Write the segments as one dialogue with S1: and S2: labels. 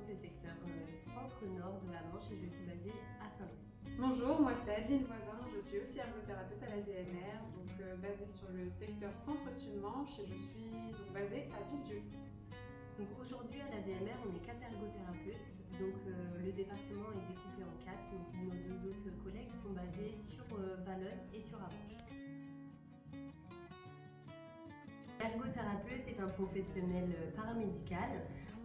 S1: représente le secteur centre-nord de la Manche et je suis basée à Saint-Lô.
S2: Bonjour, moi c'est Adeline Voisin, je suis aussi ergothérapeute à l'ADMR, basée sur le secteur centre-sud-Manche et je suis donc basée à Villedieu.
S1: Donc aujourd'hui à l'ADMR, on est 4 ergothérapeutes, donc le département est découpé en 4, donc nos 2 autres collègues sont basés sur Valognes et sur Avanches. L'ergothérapeute est un professionnel paramédical.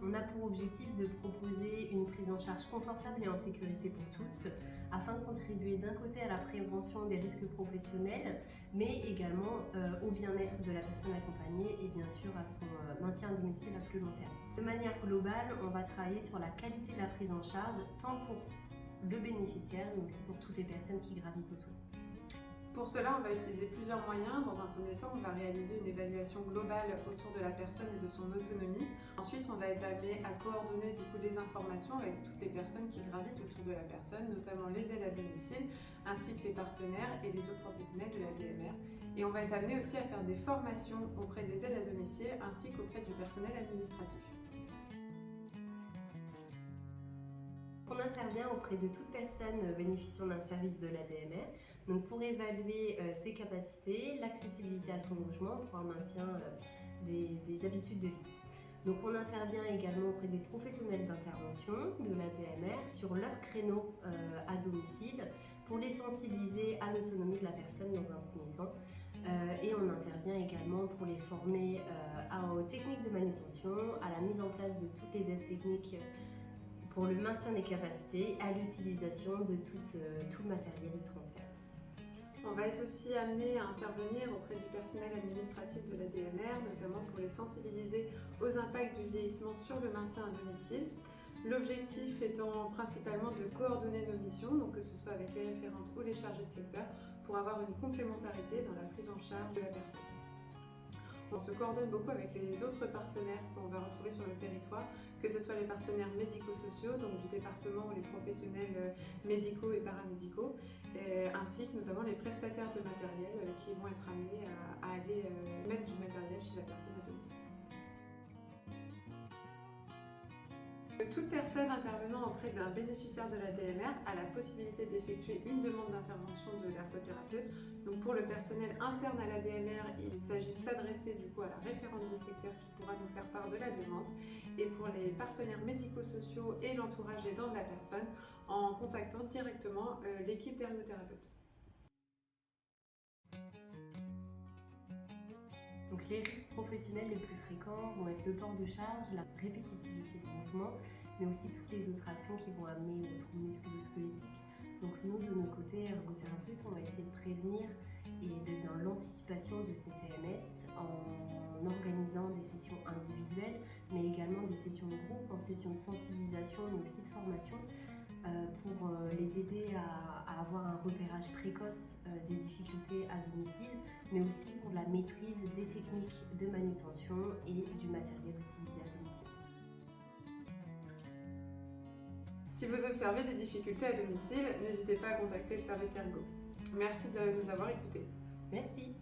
S1: On a pour objectif de proposer une prise en charge confortable et en sécurité pour tous, afin de contribuer d'un côté à la prévention des risques professionnels, mais également au bien-être de la personne accompagnée et bien sûr à son maintien à domicile à plus long terme. De manière globale, on va travailler sur la qualité de la prise en charge, tant pour le bénéficiaire, mais aussi pour toutes les personnes qui gravitent autour.
S2: Pour cela, on va utiliser plusieurs moyens. Dans un premier temps, on va réaliser une évaluation globale autour de la personne et de son autonomie. Ensuite, on va être amené à coordonner les informations avec toutes les personnes qui gravitent autour de la personne, notamment les aides à domicile, ainsi que les partenaires et les autres professionnels de l'ADMR. Et on va être amené aussi à faire des formations auprès des aides à domicile, ainsi qu'auprès du personnel administratif.
S1: On intervient auprès de toute personne bénéficiant d'un service de l'ADMR, donc pour évaluer ses capacités, l'accessibilité à son logement pour un maintien des habitudes de vie. Donc on intervient également auprès des professionnels d'intervention de l'ADMR sur leur créneau à domicile pour les sensibiliser à l'autonomie de la personne dans un premier temps. Et on intervient également pour les former aux techniques de manutention, à la mise en place de toutes les aides techniques pour le maintien des capacités, à l'utilisation de tout le matériel de transfert.
S2: On va être aussi amené à intervenir auprès du personnel administratif de l'ADMR, notamment pour les sensibiliser aux impacts du vieillissement sur le maintien à domicile. L'objectif étant principalement de coordonner nos missions, donc que ce soit avec les référentes ou les chargés de secteur, pour avoir une complémentarité dans la prise en charge de la personne. On se coordonne beaucoup avec les autres partenaires qu'on va retrouver sur le territoire, que ce soit les partenaires médico-sociaux, donc du département ou les professionnels médicaux et paramédicaux, ainsi que notamment les prestataires de matériel qui vont être amenés à aller mettre du matériel chez la personne à domicile. Toute personne intervenant auprès d'un bénéficiaire de l'ADMR a la possibilité d'effectuer une demande d'intervention de l'ergothérapeute. Donc pour le personnel interne à l'ADMR, il s'agit de s'adresser à la référente du secteur qui pourra nous faire part de la demande. Et pour les partenaires médico-sociaux et l'entourage aidant de la personne, en contactant directement l'équipe d'ergothérapeutes.
S1: Donc les risques professionnels les plus fréquents vont être le port de charge, la répétitivité de mouvement, mais aussi toutes les autres actions qui vont amener aux troubles musculo-squelettiques. Donc nous, de nos côtés, ergothérapeutes, on va essayer de prévenir et d'être dans l'anticipation de ces TMS en organisant des sessions individuelles, mais également des sessions de groupe, en sessions de sensibilisation, mais aussi de formation, pour les aider à avoir un repérage précoce des difficultés à domicile, mais aussi pour la maîtrise des techniques de manutention et du matériel utilisé à domicile.
S2: Si vous observez des difficultés à domicile, n'hésitez pas à contacter le service Ergo. Merci de nous avoir écoutés.
S1: Merci.